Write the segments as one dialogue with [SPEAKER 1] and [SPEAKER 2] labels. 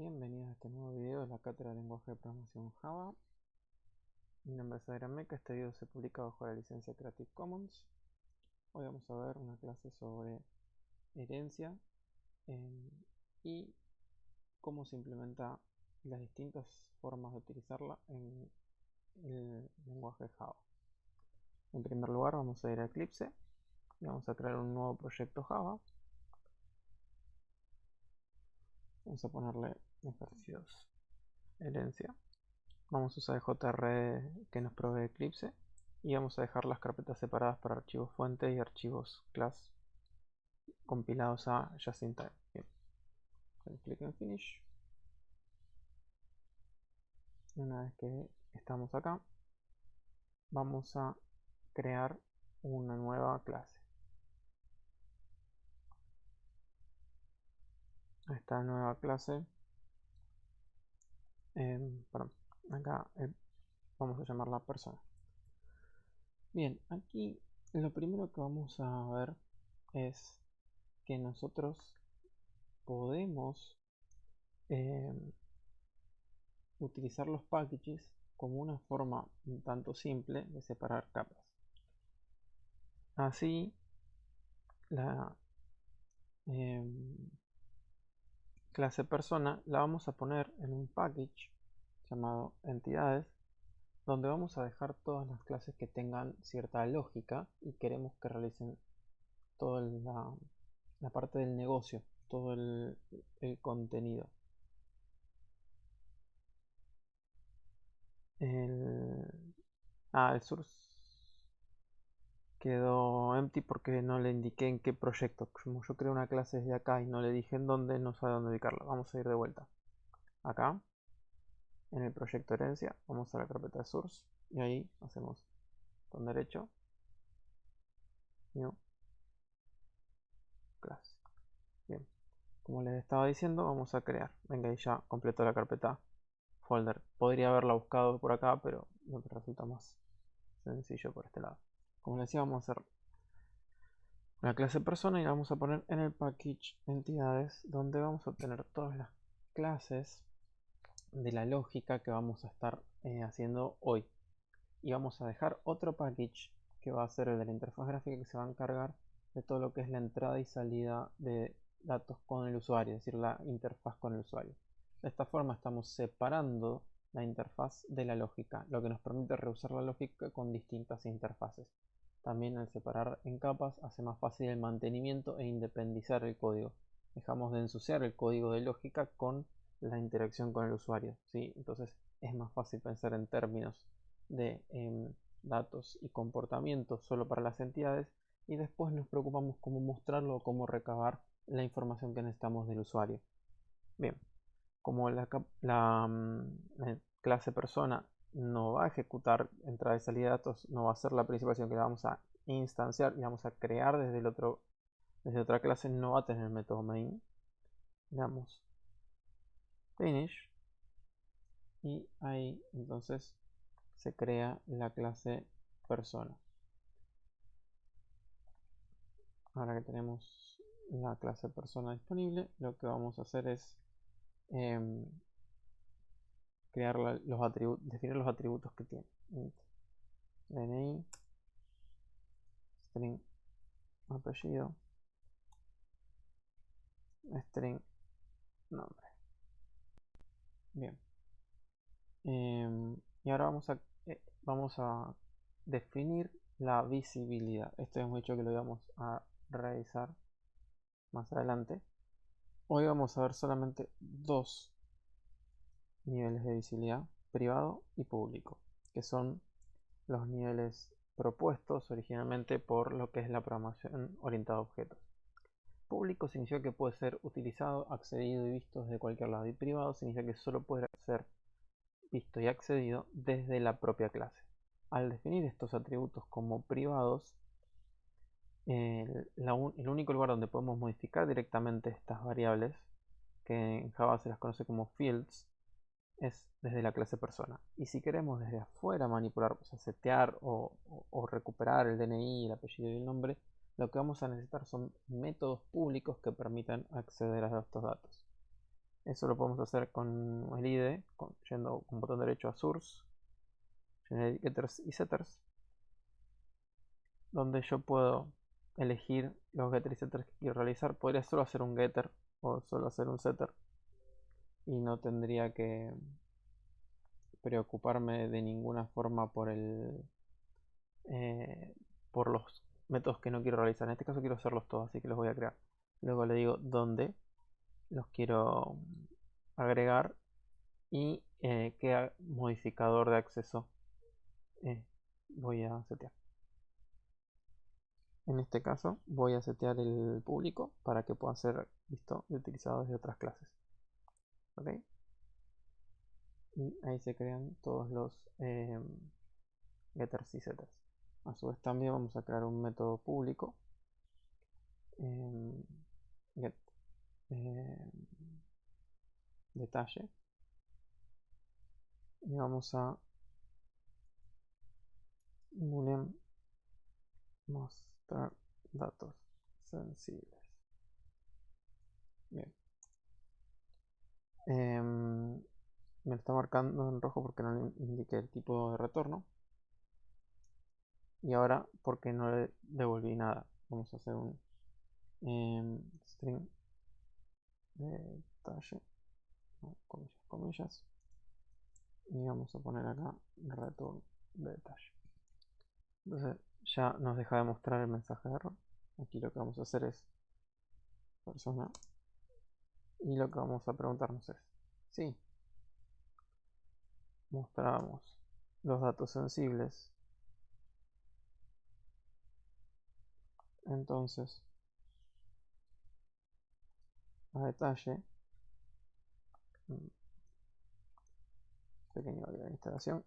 [SPEAKER 1] Bienvenidos a este nuevo video de la cátedra de lenguaje de programación Java. Mi nombre es Adrián Meca. Este video se publica bajo la licencia Creative Commons. Hoy vamos a ver una clase sobre herencia y cómo se implementa las distintas formas de utilizarla en el lenguaje Java. En primer lugar vamos a ir a Eclipse y vamos a crear un nuevo proyecto Java. Vamos a ponerle ejercicios herencia. Vamos a usar el JRE que nos provee Eclipse y vamos a dejar las carpetas separadas para archivos fuente y archivos class compilados a just-in-time. Bien, con clic en Finish. Una vez que estamos acá, vamos a crear una nueva clase. Esta nueva clase, acá vamos a llamarla persona. Bien, aquí lo primero que vamos a ver es que nosotros podemos utilizar los packages como una forma un tanto simple de separar capas. Así, la clase persona la vamos a poner en un package llamado entidades, donde vamos a dejar todas las clases que tengan cierta lógica y queremos que realicen toda la parte del negocio, todo el contenido. El source quedó empty porque no le indiqué en qué proyecto. Como yo creo una clase desde acá y no le dije en dónde, no sabe dónde ubicarla. Vamos a ir de vuelta. Acá, en el proyecto herencia, vamos a la carpeta de source y ahí hacemos con derecho, new, class. Bien, como les estaba diciendo, vamos a crear. Venga, ahí ya completó la carpeta folder. Podría haberla buscado por acá, pero me resulta más sencillo por este lado. Como les decía, vamos a hacer la clase persona y la vamos a poner en el package entidades, donde vamos a obtener todas las clases de la lógica que vamos a estar haciendo hoy. Y vamos a dejar otro package que va a ser el de la interfaz gráfica, que se va a encargar de todo lo que es la entrada y salida de datos con el usuario, es decir, la interfaz con el usuario. De esta forma estamos separando la interfaz de la lógica, lo que nos permite reusar la lógica con distintas interfaces. También al separar en capas hace más fácil el mantenimiento e independizar el código. Dejamos de ensuciar el código de lógica con la interacción con el usuario, ¿sí? Entonces es más fácil pensar en términos de datos y comportamientos solo para las entidades y después nos preocupamos cómo mostrarlo o cómo recabar la información que necesitamos del usuario. Bien, como la clase persona no va a ejecutar entrada y salida de datos, no va a ser la principal, sino que la vamos a instanciar y vamos a crear desde otra clase, no va a tener el método main. Le damos finish y ahí entonces se crea la clase persona. Ahora que tenemos la clase persona disponible, lo que vamos a hacer es crear los atributos, definir los atributos que tiene. DNI, string apellido, string nombre. Bien. Y ahora vamos a definir la visibilidad. Esto hemos dicho que lo íbamos a realizar más adelante. Hoy vamos a ver solamente dos niveles de visibilidad, privado y público, que son los niveles propuestos originalmente por lo que es la programación orientada a objetos. Público significa que puede ser utilizado, accedido y visto desde cualquier lado, y privado significa que solo puede ser visto y accedido desde la propia clase. Al definir estos atributos como privados, el único lugar donde podemos modificar directamente estas variables, que en Java se las conoce como fields, es desde la clase persona. Y si queremos desde afuera manipular, o sea, setear o recuperar el DNI, el apellido y el nombre, lo que vamos a necesitar son métodos públicos que permitan acceder a estos datos. Eso lo podemos hacer con el IDE, yendo con botón derecho a Source, Generate Getters y Setters, donde yo puedo elegir los getters y setters que quiero realizar. Podría solo hacer un getter o solo hacer un setter y no tendría que preocuparme de ninguna forma por los métodos que no quiero realizar. En este caso quiero hacerlos todos, así que los voy a crear. Luego le digo dónde los quiero agregar y qué modificador de acceso voy a setear. En este caso voy a setear el público para que pueda ser visto y utilizado desde otras clases. ¿Ok? Y ahí se crean todos los getters y setters. A su vez también vamos a crear un método público get detalle y vamos a boolean mostrar datos sensibles. Bien. Me lo está marcando en rojo porque no le indiqué el tipo de retorno. Y ahora porque no le devolví nada. Vamos a hacer un string de detalle, no, comillas, comillas, y vamos a poner acá return de detalle. Entonces ya nos deja de mostrar el mensaje de error. Aquí lo que vamos a hacer es persona y lo que vamos a preguntarnos es si mostramos los datos sensibles, entonces a detalle, pequeño valor de instalación,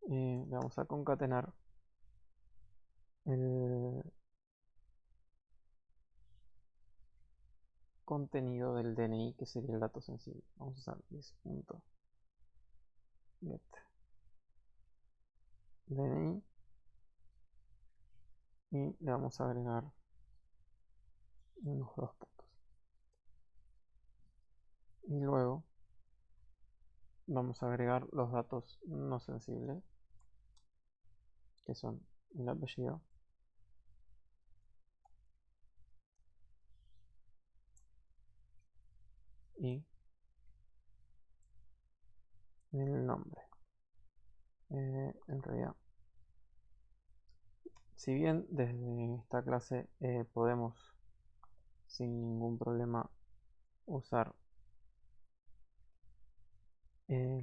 [SPEAKER 1] le vamos a concatenar el contenido del DNI, que sería el dato sensible. Vamos a usar this.get DNI y le vamos a agregar unos 2 puntos. Y luego vamos a agregar los datos no sensibles, que son el apellido y el nombre. En realidad, si bien desde esta clase podemos sin ningún problema usar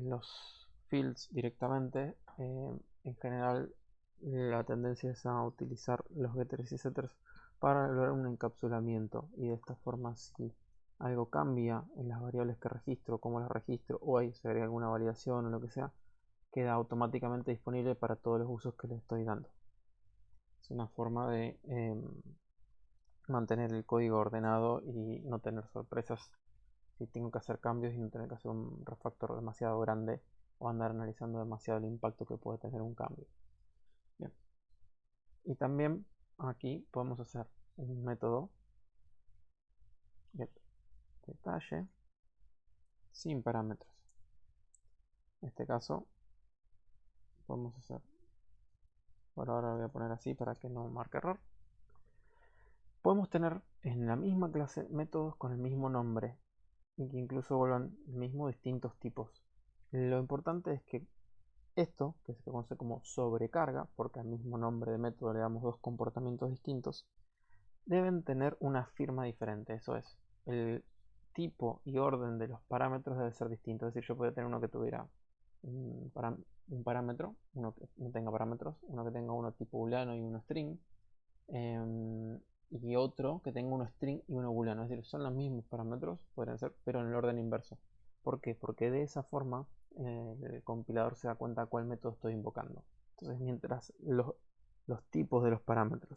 [SPEAKER 1] los fields directamente, en general la tendencia es a utilizar los getters y setters para lograr un encapsulamiento, y de esta forma si algo cambia en las variables que registro, como las registro, o hay se agrega alguna validación o lo que sea, queda automáticamente disponible para todos los usos que le estoy dando. Es una forma de mantener el código ordenado y no tener sorpresas si tengo que hacer cambios y no tener que hacer un refactor demasiado grande o andar analizando demasiado el impacto que puede tener un cambio. Bien. Y también aquí podemos hacer un método get detalle sin parámetros. En este caso podemos hacer, por ahora lo voy a poner así para que no marque error. Podemos tener en la misma clase métodos con el mismo nombre y que incluso vuelvan el mismo distintos tipos. Lo importante es que esto, que se conoce como sobrecarga, porque al mismo nombre de método le damos dos comportamientos distintos, deben tener una firma diferente. Eso es, el tipo y orden de los parámetros debe ser distinto. Es decir, yo podría tener uno que tuviera un parámetro, uno que no tenga parámetros, uno que tenga uno tipo booleano y uno string, y otro que tenga uno string y uno booleano. Es decir, son los mismos parámetros, podrían ser, pero en el orden inverso. ¿Por qué? Porque de esa forma el compilador se da cuenta a cuál método estoy invocando. Entonces, mientras los tipos de los parámetros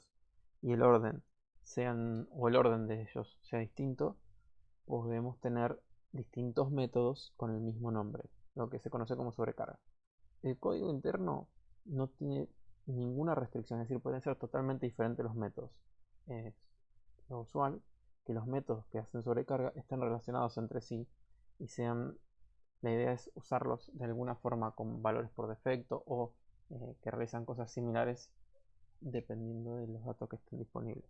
[SPEAKER 1] y el orden sean, o el orden de ellos sea distinto, podemos tener distintos métodos con el mismo nombre, lo que se conoce como sobrecarga. El código interno no tiene ninguna restricción, es decir, pueden ser totalmente diferentes los métodos. Es lo usual que los métodos que hacen sobrecarga estén relacionados entre sí y sean, la idea es usarlos de alguna forma con valores por defecto o que realizan cosas similares dependiendo de los datos que estén disponibles.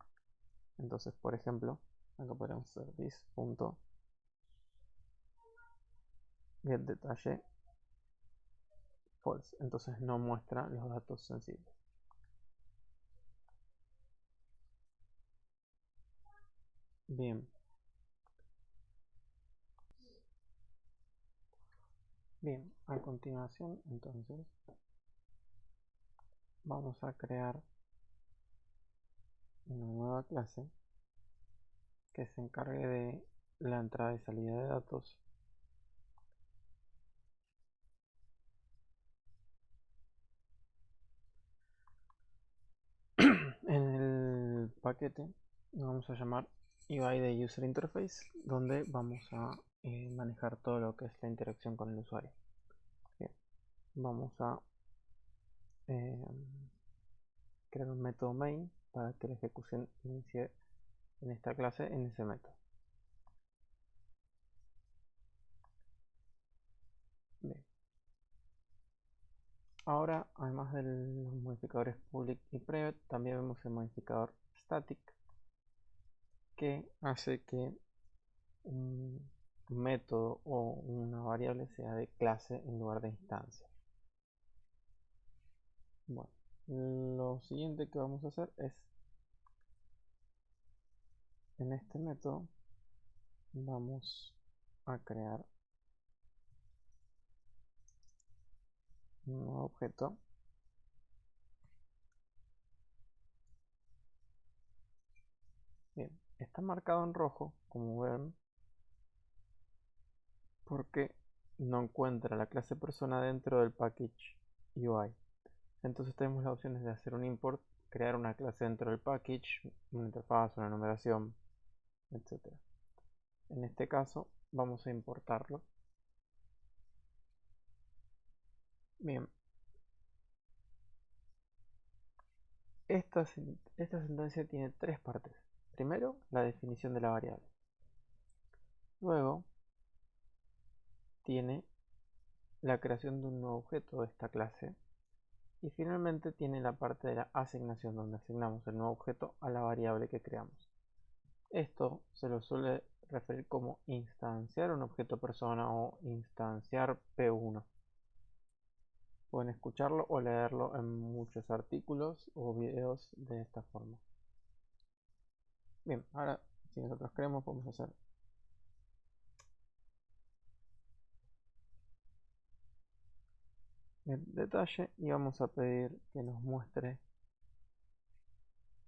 [SPEAKER 1] Entonces, por ejemplo, acá podemos hacer this.getDetalle false, entonces no muestra los datos sensibles. Bien. Bien, a continuación entonces vamos a crear una nueva clase que se encargue de la entrada y salida de datos. En el paquete lo vamos a llamar UI de User Interface, donde vamos a manejar todo lo que es la interacción con el usuario. Bien, vamos a crear un método main para que la ejecución inicie en esta clase en ese método. Bien. Ahora, además de los modificadores public y private, también vemos el modificador static, que hace que un método o una variable sea de clase en lugar de instancia. Bueno, lo siguiente que vamos a hacer es, en este método, vamos a crear un nuevo objeto. Bien, está marcado en rojo, como ven, porque no encuentra la clase persona dentro del package UI. Entonces tenemos las opciones de hacer un import, crear una clase dentro del package, una interfaz, una numeración, etc. En este caso vamos a importarlo. Bien, esta sentencia tiene tres partes. Primero, la definición de la variable. Luego, tiene la creación de un nuevo objeto de esta clase. Y finalmente tiene la parte de la asignación, donde asignamos el nuevo objeto a la variable que creamos. Esto se lo suele referir como instanciar un objeto persona o instanciar P1. Pueden escucharlo o leerlo en muchos artículos o videos de esta forma. Bien, ahora si nosotros queremos podemos hacer el detalle y vamos a pedir que nos muestre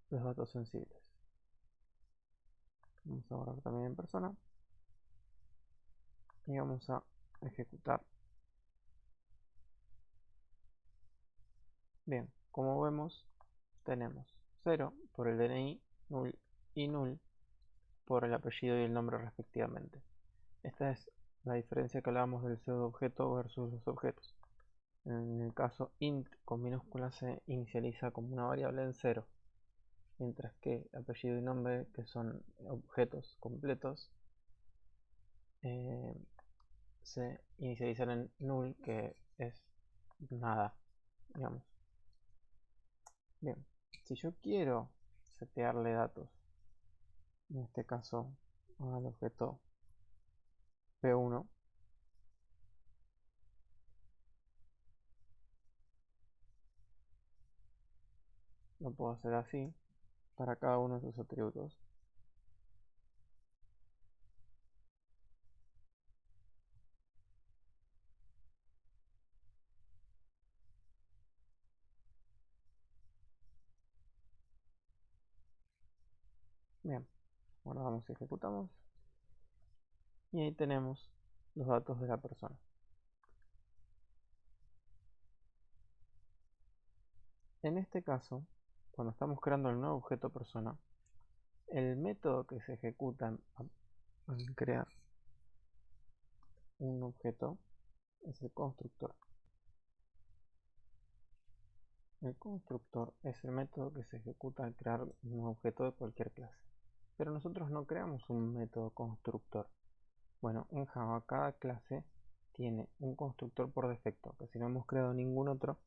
[SPEAKER 1] los datos sensibles. Vamos a borrar también en persona y vamos a ejecutar. Bien, como vemos tenemos 0 por el DNI, null y null por el apellido y el nombre respectivamente. Esta es la diferencia que hablábamos del pseudo objeto versus los objetos. En el caso int con minúsculas se inicializa como una variable en 0, mientras que apellido y nombre, que son objetos completos, se inicializan en null, que es nada, digamos. Bien, si yo quiero setearle datos, en este caso al objeto P1, lo puedo hacer así para cada uno de sus atributos. Bien, ahora vamos y ejecutamos. Y ahí tenemos los datos de la persona. En este caso, cuando estamos creando el nuevo objeto persona, el método que se ejecuta al crear un objeto es el constructor. El constructor es el método que se ejecuta al crear un objeto de cualquier clase. Pero nosotros no creamos un método constructor. Bueno, en Java cada clase tiene un constructor por defecto, que si no hemos creado ningún otro,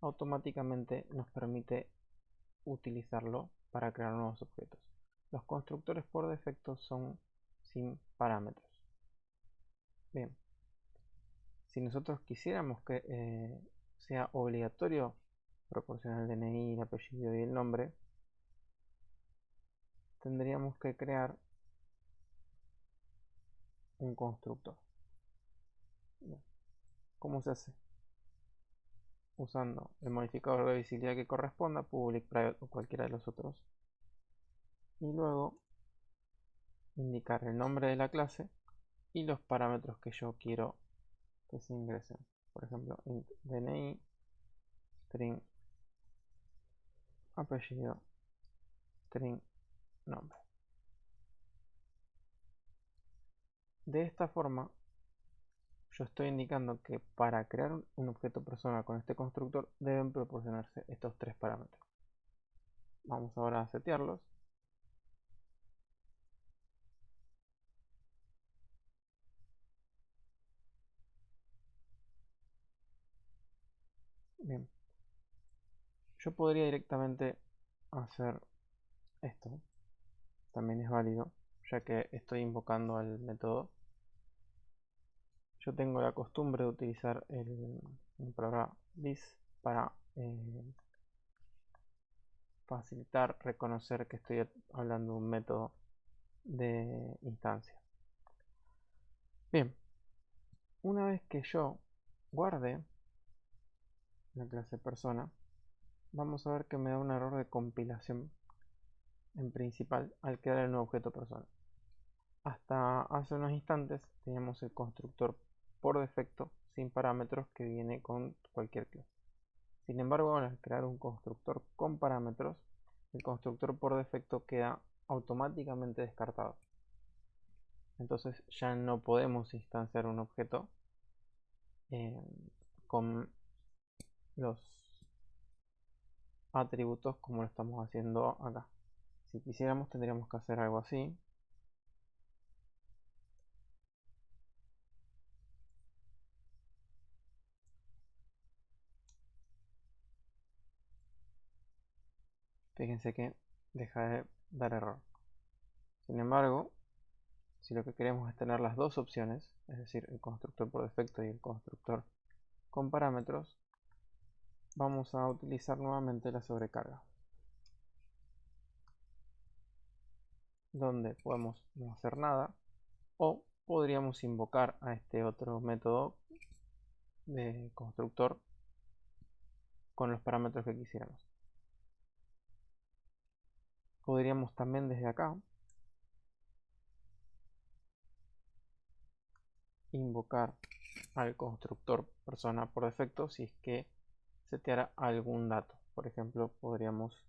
[SPEAKER 1] automáticamente nos permite utilizarlo para crear nuevos objetos. Los constructores por defecto son sin parámetros. Bien, si nosotros quisiéramos que sea obligatorio proporcionar el DNI, el apellido y el nombre, tendríamos que crear un constructor. Bien, ¿cómo se hace? Usando el modificador de visibilidad que corresponda, public, private o cualquiera de los otros. Y luego indicar el nombre de la clase y los parámetros que yo quiero que se ingresen. Por ejemplo, int DNI, string apellido, string nombre. De esta forma, yo estoy indicando que para crear un objeto persona con este constructor deben proporcionarse estos tres parámetros. Vamos ahora a setearlos. Bien, yo podría directamente hacer esto, también es válido, ya que estoy invocando al método. Yo tengo la costumbre de utilizar el programa this para facilitar reconocer que estoy hablando de un método de instancia. Bien, una vez que yo guarde la clase persona, vamos a ver que me da un error de compilación en principal al crear el nuevo objeto persona. Hasta hace unos instantes teníamos el constructor por defecto sin parámetros que viene con cualquier clase. Sin embargo, ahora al crear un constructor con parámetros, el constructor por defecto queda automáticamente descartado. Entonces ya no podemos instanciar un objeto con los atributos como lo estamos haciendo acá. Si quisiéramos tendríamos que hacer algo así. Fíjense que deja de dar error. Sin embargo, si lo que queremos es tener las dos opciones, es decir, el constructor por defecto y el constructor con parámetros, vamos a utilizar nuevamente la sobrecarga, donde podemos no hacer nada o podríamos invocar a este otro método de constructor con los parámetros que quisiéramos. Podríamos también desde acá invocar al constructor persona por defecto si es que seteara algún dato. Por ejemplo, podríamos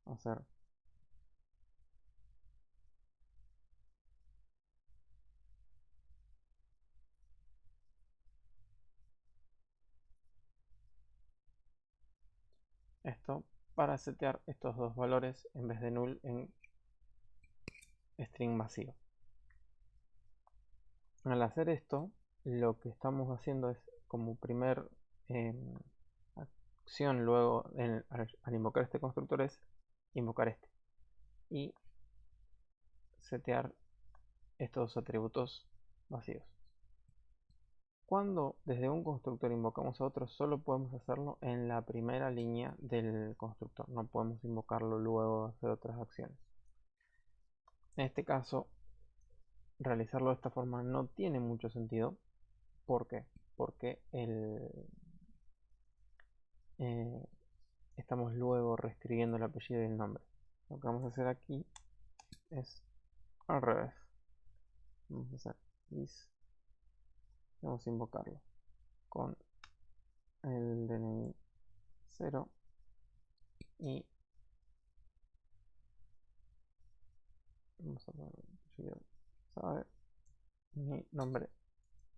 [SPEAKER 1] hacer esto para setear estos dos valores en vez de null en string vacío. Al hacer esto, lo que estamos haciendo es como primer acción luego al invocar este constructor es invocar este y setear estos atributos vacíos. Cuando desde un constructor invocamos a otro, solo podemos hacerlo en la primera línea del constructor, no podemos invocarlo luego de hacer otras acciones. En este caso, realizarlo de esta forma no tiene mucho sentido. ¿Por qué? Porque estamos luego reescribiendo el apellido y el nombre. Lo que vamos a hacer aquí es al revés. Vamos a hacer this. Vamos a invocarlo con el DNI 0 y vamos a poner apellido sabe mi nombre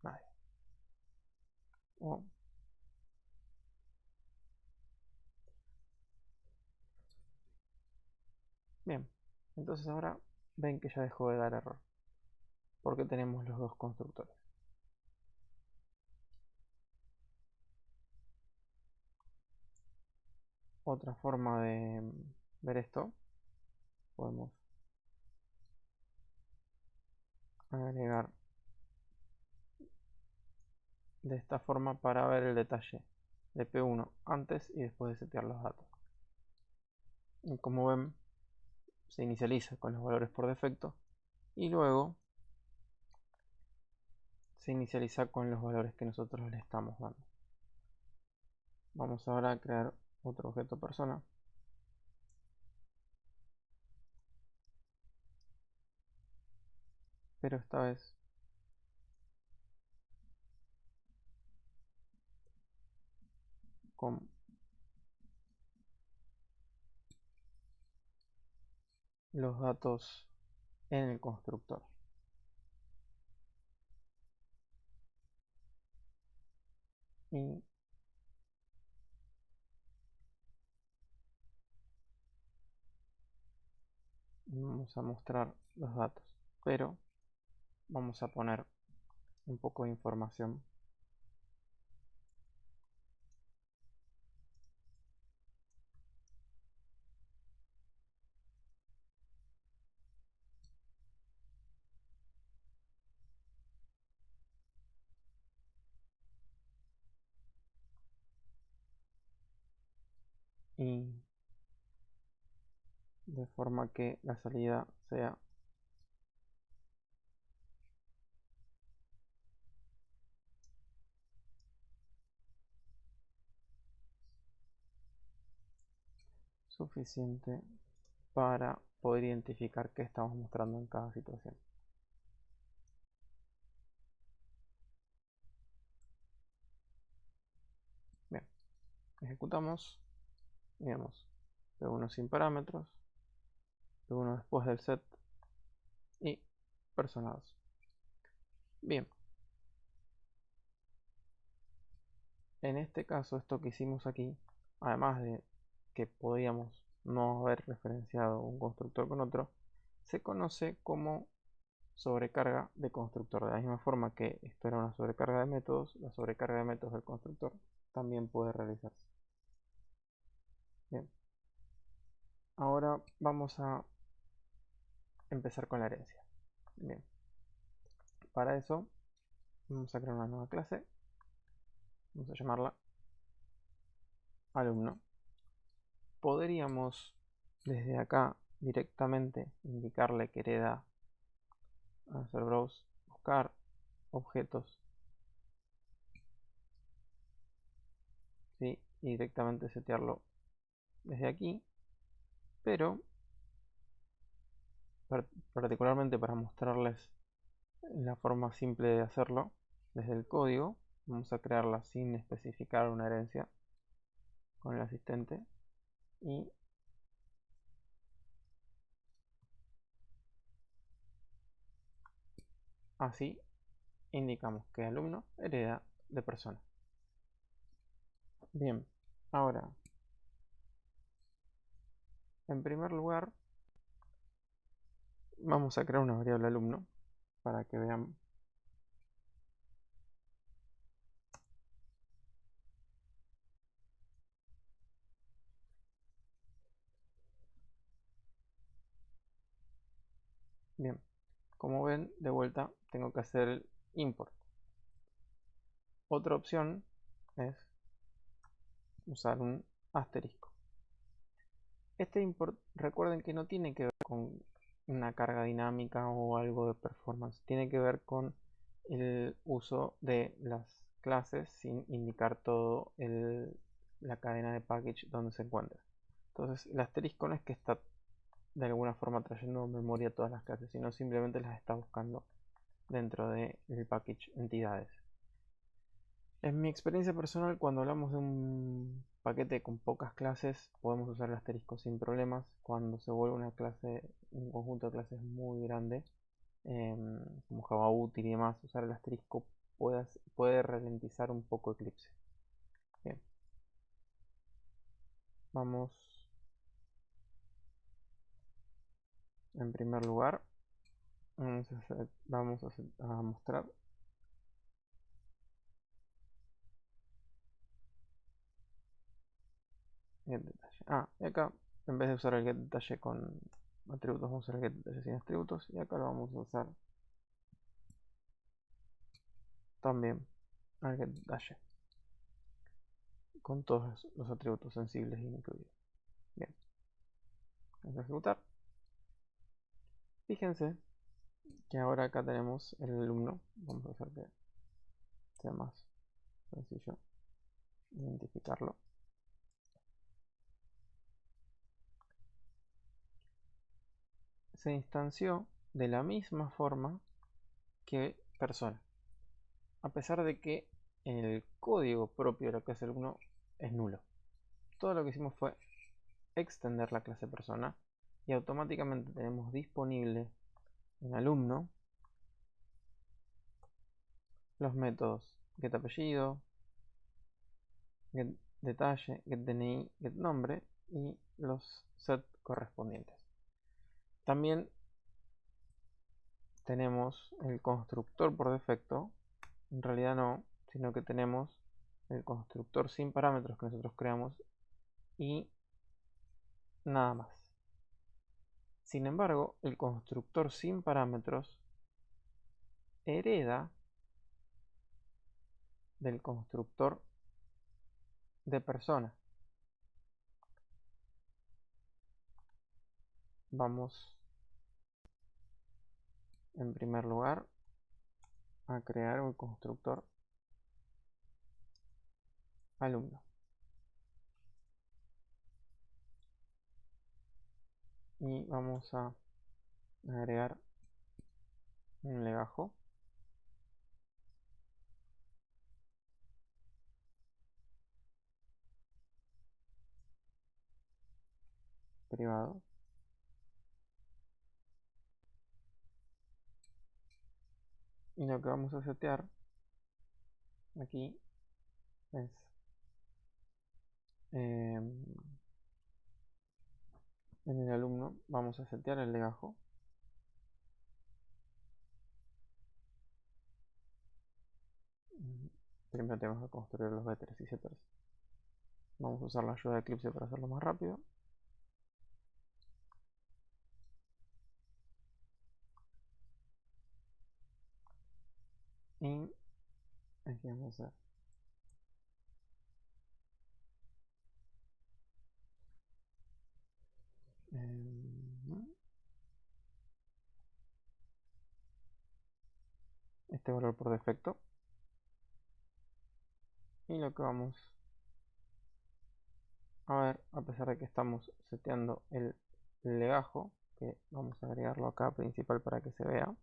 [SPEAKER 1] nadie. Oh. Bien, entonces ahora ven que ya dejó de dar error. porque tenemos los dos constructores. Otra forma de ver esto, podemos agregar de esta forma para ver el detalle de P1 antes y después de setear los datos. Y como ven, se inicializa con los valores por defecto y luego se inicializa con los valores que nosotros le estamos dando. Vamos ahora a crear otro objeto persona. Pero esta vez con los datos en el constructor. Y vamos a mostrar los datos, pero vamos a poner un poco de información y de forma que la salida sea suficiente para poder identificar qué estamos mostrando en cada situación. Bien, ejecutamos y vemos P1 sin parámetros, P1 después del set y personados. Bien, en este caso esto que hicimos aquí, además de que podíamos no haber referenciado un constructor con otro, se conoce como sobrecarga de constructor. De la misma forma que esto era una sobrecarga de métodos, la sobrecarga de métodos del constructor también puede realizarse. Bien, ahora vamos a empezar con la herencia. Bien, para eso vamos a crear una nueva clase, vamos a llamarla alumno. Podríamos desde acá directamente indicarle que hereda, hacer browse, buscar objetos, ¿sí? Y directamente setearlo desde aquí, pero particularmente para mostrarles la forma simple de hacerlo desde el código, vamos a crearla sin especificar una herencia con el asistente y así indicamos que alumno hereda de persona. Bien, ahora en primer lugar vamos a crear una variable alumno para que vean. Bien, como ven, de vuelta tengo que hacer el import. Otra opción es usar un asterisco. Este import, recuerden que no tiene que ver con una carga dinámica o algo de performance, tiene que ver con el uso de las clases sin indicar todo la cadena de package donde se encuentra. Entonces, el asterisco no es que está de alguna forma trayendo memoria todas las clases, sino simplemente las está buscando dentro del package entidades. En mi experiencia personal, cuando hablamos de un paquete con pocas clases, podemos usar el asterisco sin problemas. Cuando se vuelve una clase, un conjunto de clases muy grande, como Java útil y demás, usar el asterisco puede ralentizar un poco Eclipse. Bien, vamos en primer lugar Vamos a mostrar getDetalle. Y acá, en vez de usar el getDetalle con atributos, vamos a usar el getDetalle sin atributos. Y acá lo vamos a usar también al getDetalle con todos los atributos sensibles incluidos. Bien, vamos a ejecutar. Fíjense que ahora acá tenemos el alumno. Vamos a hacer que sea más sencillo identificarlo. Se instanció de la misma forma que persona, a pesar de que en el código propio de la clase alumno es nulo. Todo lo que hicimos fue extender la clase persona y automáticamente tenemos disponible en alumno los métodos getApellido, getDetalle, getDNI, getNombre y los set correspondientes. También tenemos el constructor por defecto. En realidad no, sino que tenemos el constructor sin parámetros que nosotros creamos y nada más. Sin embargo, el constructor sin parámetros hereda del constructor de persona. Vamos en primer lugar a crear un constructor alumno. Y vamos a agregar un legajo privado. Y lo que vamos a setear aquí es en el alumno vamos a setear el legajo. Primero tenemos que construir los getters y setters. Vamos a usar la ayuda de Eclipse para hacerlo más rápido. Y aquí vamos a hacer este valor por defecto. Y lo que vamos a ver, a pesar de que estamos seteando el legajo, que vamos a agregarlo acá principal para que se vea.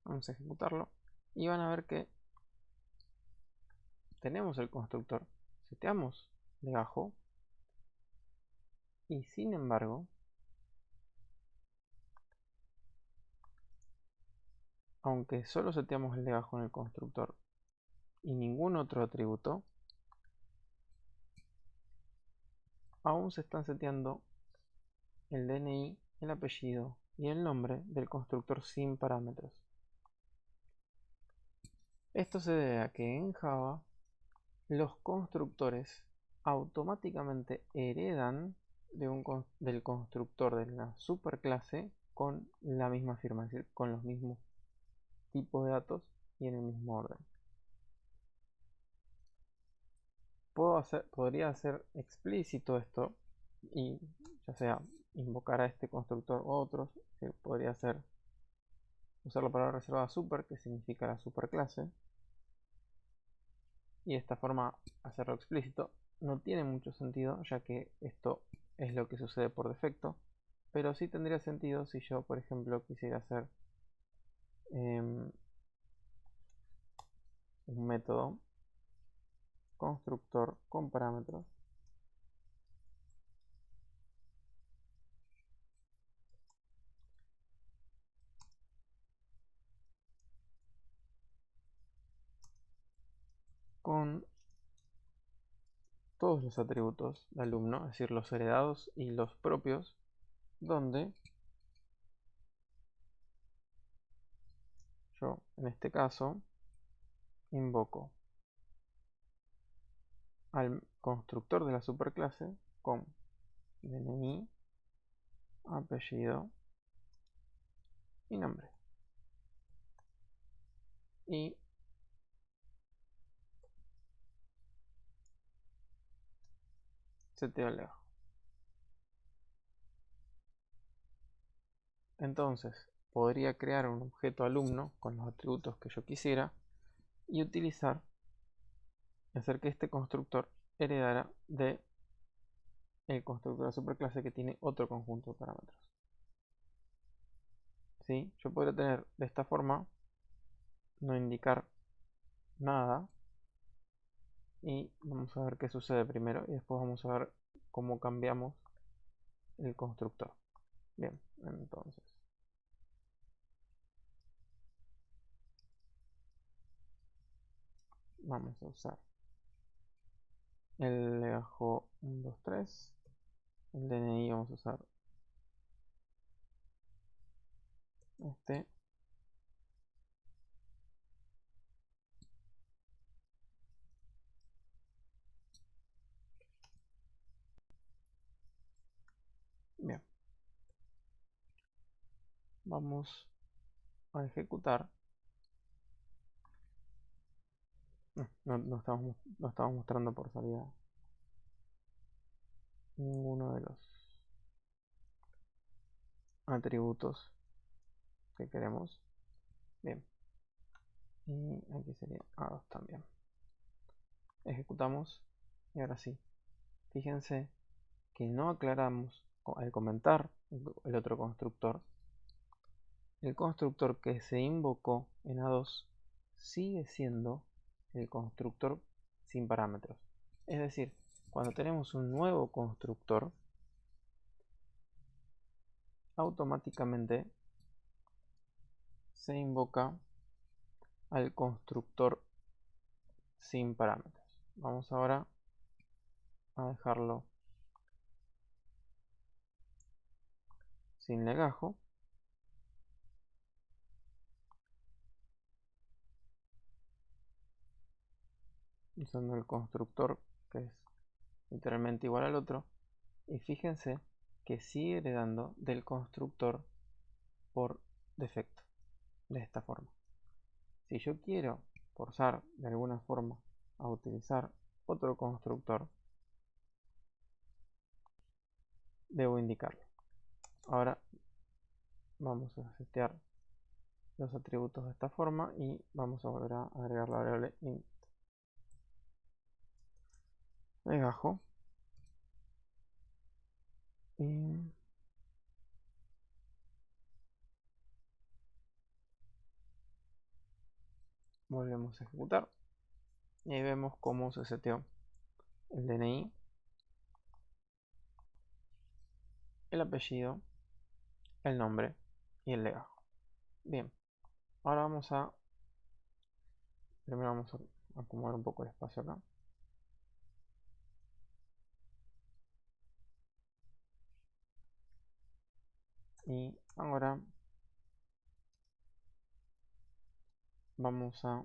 [SPEAKER 1] Vamos a ejecutarlo y van a ver que tenemos el constructor, seteamos legajo y sin embargo, aunque solo seteamos el legajo en el constructor y ningún otro atributo, aún se están seteando el DNI, el apellido y el nombre del constructor sin parámetros. Esto se debe a que en Java los constructores automáticamente heredan del constructor de la superclase con la misma firma, es decir, con los mismos tipos de datos y en el mismo orden. Podría hacer explícito esto y ya sea invocar a este constructor u otros, que podría ser usar la palabra reservada super, que significa la superclase, y de esta forma hacerlo explícito no tiene mucho sentido, ya que esto es lo que sucede por defecto, pero sí tendría sentido si yo, por ejemplo, quisiera hacer un método constructor con parámetros todos los atributos de alumno, es decir, los heredados y los propios, donde yo, en este caso, invoco al constructor de la superclase con DNI, apellido y nombre. Y seteo el legajo. Entonces, podría crear un objeto alumno con los atributos que yo quisiera y utilizar, hacer que este constructor heredara de el constructor de la superclase que tiene otro conjunto de parámetros. ¿Sí? Yo podría tener de esta forma, no indicar nada, y vamos a ver qué sucede primero y después vamos a ver cómo cambiamos el constructor. Bien, entonces vamos a usar el legajo 1, 2, 3. El DNI vamos a usar este. Bien, vamos a ejecutar. No estamos mostrando por salida ninguno de los atributos que queremos. Bien, y aquí sería A2 también. Ejecutamos y ahora sí, fíjense que no aclaramos al comentar el otro constructor. El constructor que se invocó en A2 sigue siendo el constructor sin parámetros. Es decir, cuando tenemos un nuevo constructor, automáticamente se invoca al constructor sin parámetros. Vamos ahora a dejarlo sin legajo. Usando el constructor que es literalmente igual al otro. Y fíjense que sigue heredando del constructor por defecto. De esta forma. Si yo quiero forzar de alguna forma a utilizar otro constructor, debo indicarlo. Ahora vamos a setear los atributos de esta forma y vamos a volver a agregar la variable int legajo y volvemos a ejecutar y ahí vemos cómo se seteó el DNI, el apellido, el nombre y el legajo. Bien, ahora primero vamos a acomodar un poco el espacio acá. Y ahora vamos a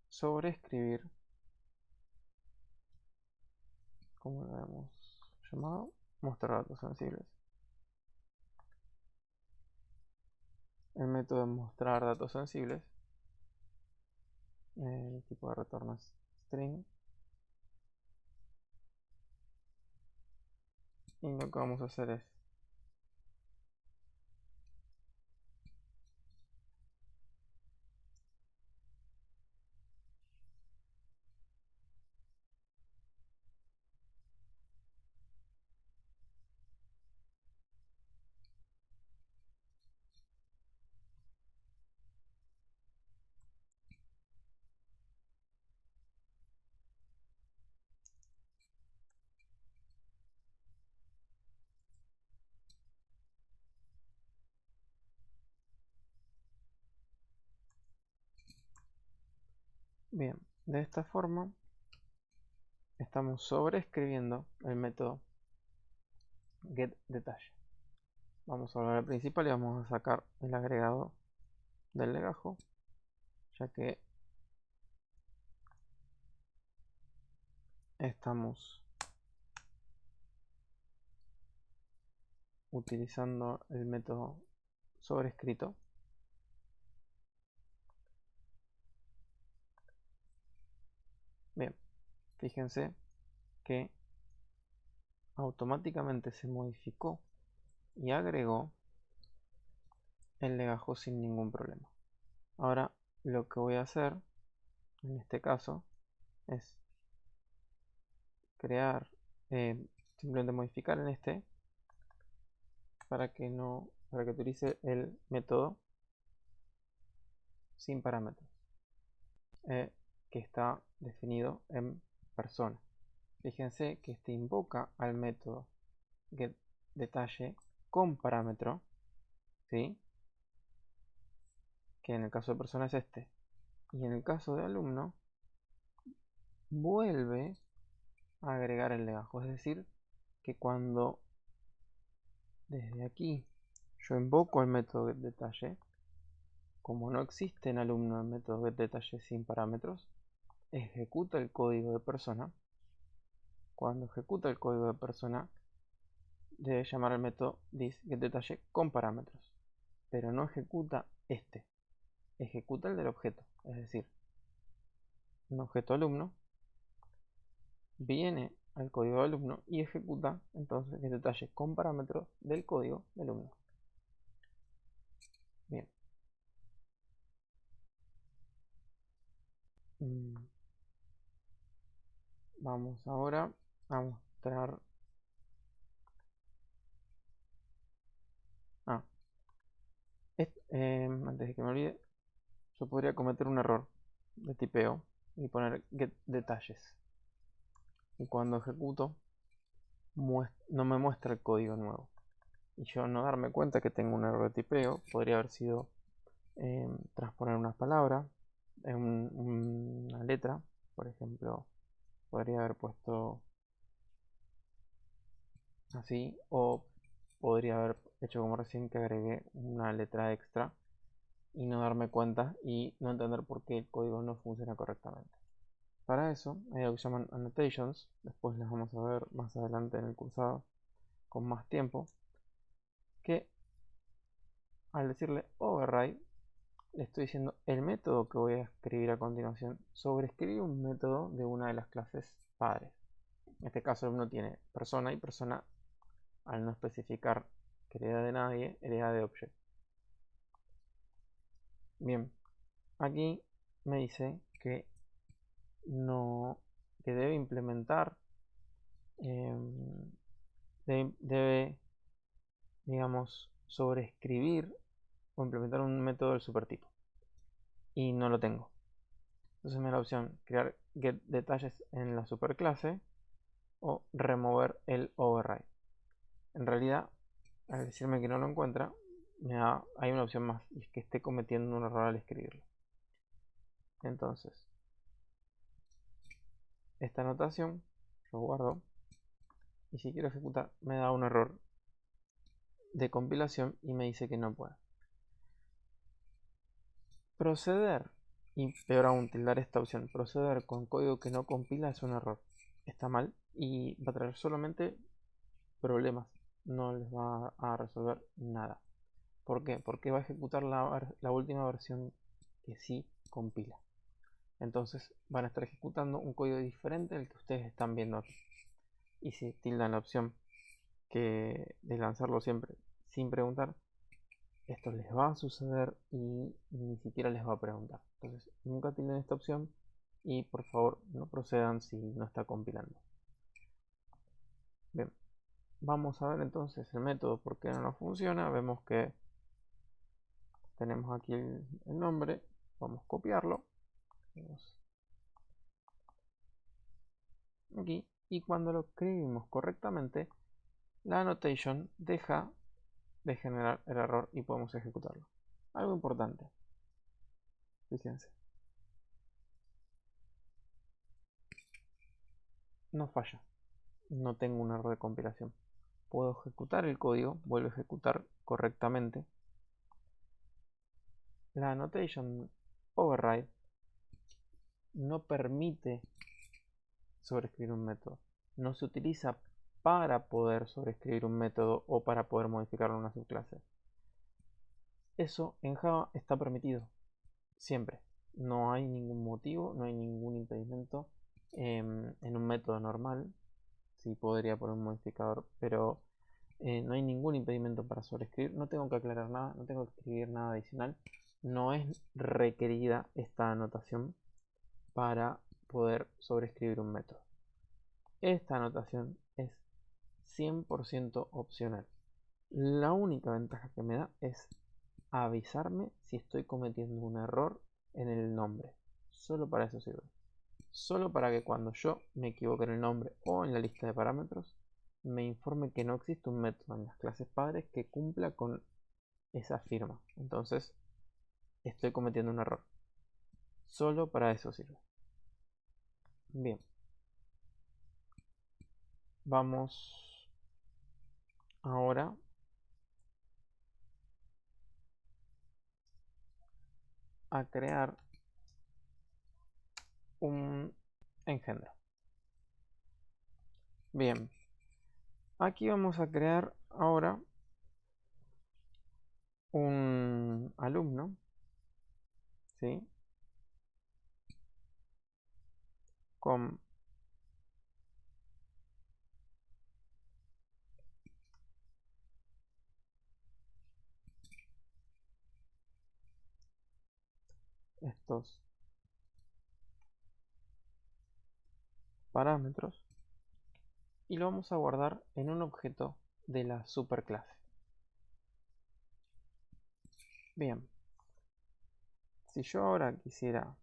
[SPEAKER 1] sobreescribir, como lo hemos llamado, mostrar datos sensibles. El método de mostrar datos sensibles, el tipo de retorno es string, y lo que vamos a hacer es Bien, de esta forma estamos sobreescribiendo el método getDetalle. Vamos a volver al principal y vamos a sacar el agregado del legajo, ya que estamos utilizando el método sobrescrito. Bien, fíjense que automáticamente se modificó y agregó el legajo sin ningún problema. Ahora lo que voy a hacer en este caso es crear, simplemente modificar en este para que utilice el método sin parámetros, que está definido en persona. Fíjense que este invoca al método getDetalle con parámetro, ¿sí? Que en el caso de persona es este. Y en el caso de alumno, vuelve a agregar el legajo. Es decir, que cuando desde aquí yo invoco el método getDetalle, como no existe en alumno el método getDetalle sin parámetros, ejecuta el código de persona. Cuando ejecuta el código de persona, debe llamar al método getDetalle con parámetros, pero no ejecuta este, ejecuta el del objeto. Es decir, un objeto alumno viene al código de alumno y ejecuta entonces getDetalle con parámetros del código de alumno. Bien. Vamos ahora a mostrar. Antes de que me olvide, yo podría cometer un error de tipeo y poner getDetalles. Y cuando ejecuto, no me muestra el código nuevo. Y yo no darme cuenta que tengo un error de tipeo, podría haber sido transponer unas palabras, una letra, por ejemplo, podría haber puesto así, o podría haber hecho como recién que agregué una letra extra y no darme cuenta y no entender por qué el código no funciona correctamente. Para eso hay algo que se llaman annotations, después las vamos a ver más adelante en el cursado con más tiempo, que al decirle override le estoy diciendo el método que voy a escribir a continuación sobreescribe un método de una de las clases padres. En este caso uno tiene persona y persona, al no especificar que hereda de nadie, hereda de object. Bien, aquí me dice que no, que debe implementar, debe, digamos, sobreescribir o implementar un método del supertipo. Y no lo tengo. Entonces me da la opción crear getDetalles en la superclase o remover el override. En realidad, al decirme que no lo encuentra, hay una opción más, y es que esté cometiendo un error al escribirlo. Entonces, esta anotación lo guardo y si quiero ejecutar me da un error de compilación y me dice que no puede. Proceder, y peor aún, tildar esta opción, proceder con código que no compila es un error. Está mal y va a traer solamente problemas, no les va a resolver nada. ¿Por qué? Porque va a ejecutar la última versión que sí compila. Entonces van a estar ejecutando un código diferente al que ustedes están viendo aquí. Y si tildan la opción de lanzarlo siempre sin preguntar, esto les va a suceder y ni siquiera les va a preguntar. Entonces nunca tilden esta opción y por favor no procedan si no está compilando. Bien, vamos a ver entonces el método por qué no nos funciona. Vemos que tenemos aquí el nombre, vamos a copiarlo. Aquí, y cuando lo escribimos correctamente, la annotation deja de generar el error y podemos ejecutarlo. Algo importante, fíjense. no falla, no tengo un error de compilación. Puedo ejecutar el código, vuelvo a ejecutar correctamente. La annotation override no permite sobreescribir un método. No se utiliza para poder sobreescribir un método o para poder modificarlo en una subclase. Eso en Java está permitido, siempre. No hay ningún motivo, no hay ningún impedimento en un método normal. Sí podría poner un modificador, pero no hay ningún impedimento para sobreescribir. No tengo que aclarar nada, no tengo que escribir nada adicional. No es requerida esta anotación para poder sobreescribir un método. Esta anotación es 100% opcional. La única ventaja que me da es avisarme si estoy cometiendo un error en el nombre. Solo para eso sirve. Solo para que cuando yo me equivoque en el nombre o en la lista de parámetros, me informe que no existe un método en las clases padres que cumpla con esa firma. Entonces, estoy cometiendo un error. Solo para eso sirve. Bien. Vamos ahora a crear un engendro. Bien. Aquí vamos a crear ahora un alumno, ¿sí? Con estos parámetros y lo vamos a guardar en un objeto de la superclase. Bien, si yo ahora quisiera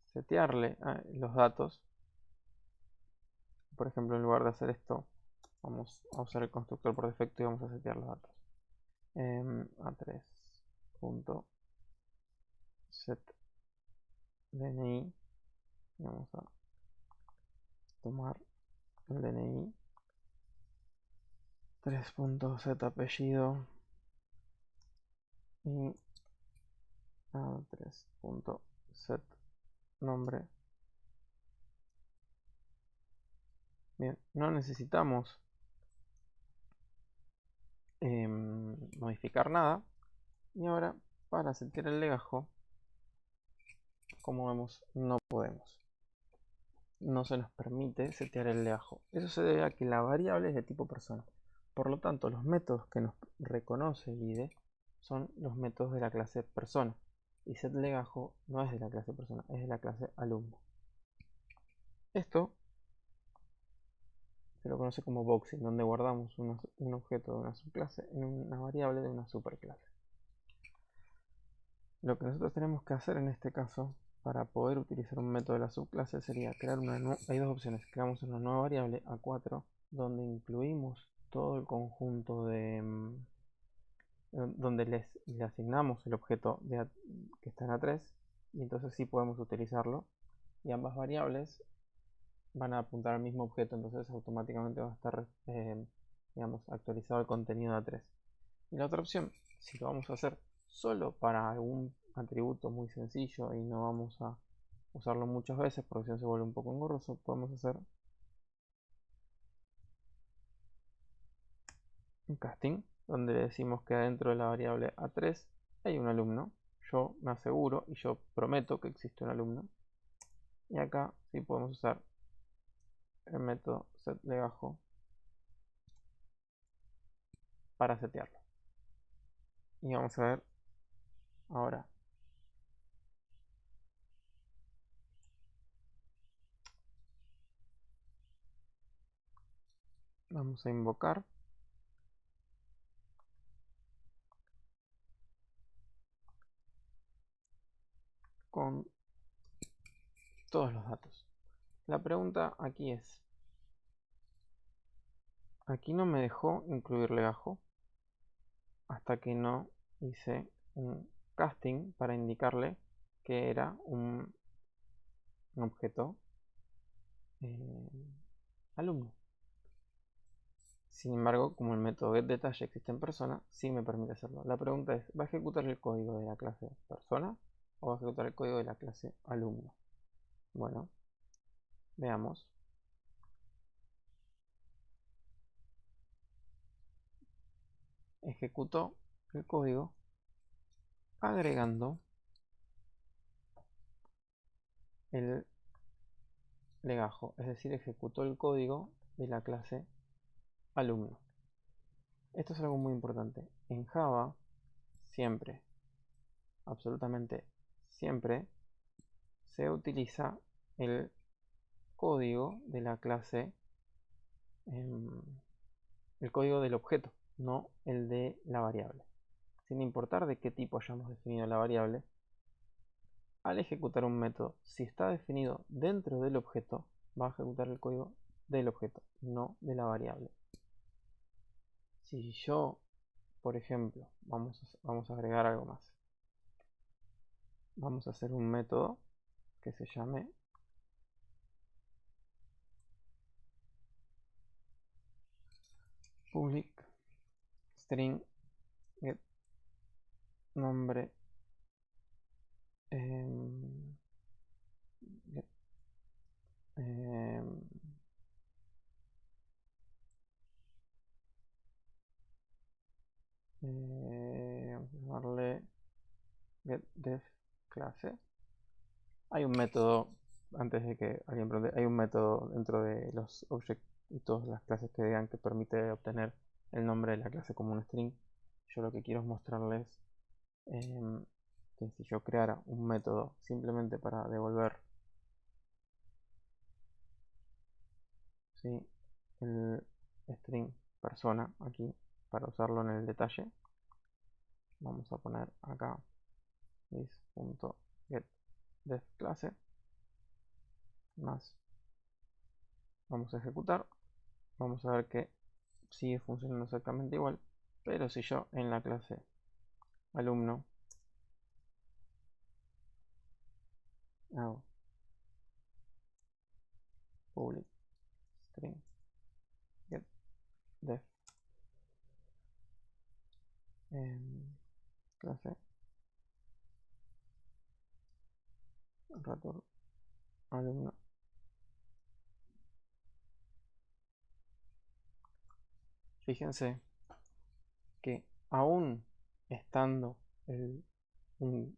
[SPEAKER 1] setearle los datos, por ejemplo, en lugar de hacer esto, vamos a usar el constructor por defecto y vamos a setear los datos. A3.setDNI, vamos a tomar el DNI, 3.setApellido y A3.setNombre. Bien, no necesitamos modificar nada. Y ahora, para setear el legajo, como vemos, no podemos. No se nos permite setear el legajo. Eso se debe a que la variable es de tipo persona. Por lo tanto, los métodos que nos reconoce el IDE son los métodos de la clase persona. Y setLegajo no es de la clase persona, es de la clase alumno. Esto se lo conoce como boxing, donde guardamos un objeto de una subclase en una variable de una superclase. Lo que nosotros tenemos que hacer en este caso para poder utilizar un método de la subclase sería crear hay dos opciones. Creamos una nueva variable A4 donde incluimos todo el conjunto de donde le asignamos el objeto que está en A3 y entonces sí podemos utilizarlo y ambas variables van a apuntar al mismo objeto, entonces automáticamente va a estar digamos, actualizado el contenido de A3. Y la otra opción, si lo vamos a hacer solo para algún atributo muy sencillo y no vamos a usarlo muchas veces porque si no se vuelve un poco engorroso, podemos hacer un casting donde le decimos que adentro de la variable A3 hay un alumno. Yo me aseguro y yo prometo que existe un alumno. Y acá sí podemos usar el método setLegajo para setearlo. Y vamos a ver ahora. Vamos a invocar con todos los datos. La pregunta aquí es, aquí no me dejó incluir legajo hasta que no hice un casting para indicarle que era un objeto alumno. Sin embargo, como el método getDetalle existe en persona, sí me permite hacerlo. La pregunta es, ¿va a ejecutar el código de la clase persona o va a ejecutar el código de la clase alumno? Bueno, veamos. Ejecutó el código agregando el legajo, es decir, ejecutó el código de la clase alumno. Esto es algo muy importante. En Java, siempre, absolutamente siempre, se utiliza el código de la clase, el código del objeto, no el de la variable. Sin importar de qué tipo hayamos definido la variable, al ejecutar un método, si está definido dentro del objeto, va a ejecutar el código del objeto, no de la variable. Si yo, por ejemplo, vamos a agregar algo más. Vamos a hacer un método que se llame public string get nombre get, vamos a llamarle getDef clase. Hay un método, antes de que alguien pregunte, hay un método dentro de los objects y todas las clases que digan que permite obtener el nombre de la clase como un string. Yo lo que quiero es mostrarles que si yo creara un método simplemente para devolver ¿sí? el string persona aquí para usarlo en el detalle, vamos a poner acá is.getDefClasse más, vamos a ejecutar, vamos a ver que sigue funcionando exactamente igual, pero si yo en la clase alumno hago public string get def clase return alumno, fíjense que aún estando un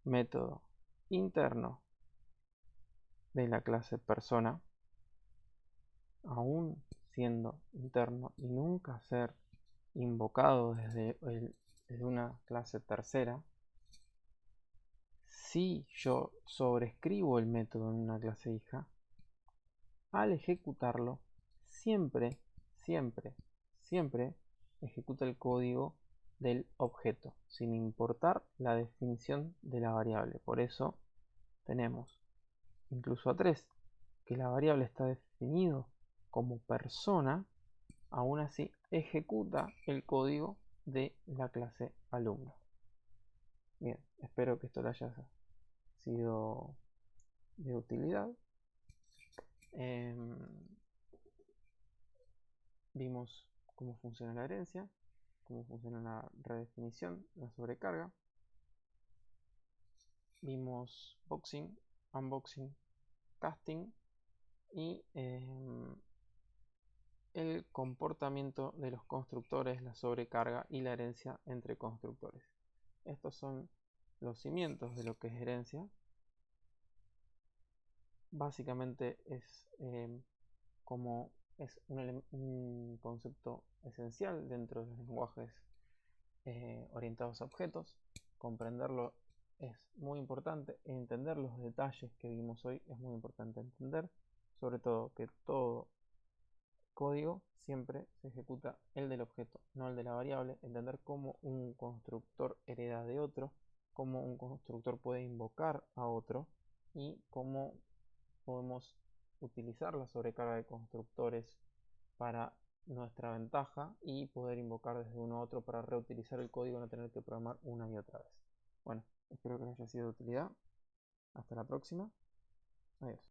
[SPEAKER 1] método interno de la clase persona, aún siendo interno y nunca ser invocado desde una clase tercera, si yo sobrescribo el método en una clase hija, al ejecutarlo, siempre, siempre, siempre ejecuta el código del objeto, sin importar la definición de la variable. Por eso tenemos incluso a 3, que la variable está definido como persona, aún así ejecuta el código de la clase alumno. Bien, espero que esto le haya sido de utilidad. Vimos cómo funciona la herencia, cómo funciona la redefinición, la sobrecarga. Vimos boxing, unboxing, casting y el comportamiento de los constructores, la sobrecarga y la herencia entre constructores. Estos son los cimientos de lo que es herencia. Básicamente es como es un concepto esencial dentro de los lenguajes orientados a objetos. Comprenderlo es muy importante. Entender los detalles que vimos hoy es muy importante entender. Sobre todo que todo código siempre se ejecuta el del objeto, no el de la variable. Entender cómo un constructor hereda de otro, cómo un constructor puede invocar a otro y cómo podemos utilizar la sobrecarga de constructores para nuestra ventaja y poder invocar desde uno a otro para reutilizar el código y no tener que programar una y otra vez. Bueno, espero que les haya sido de utilidad. Hasta la próxima. Adiós.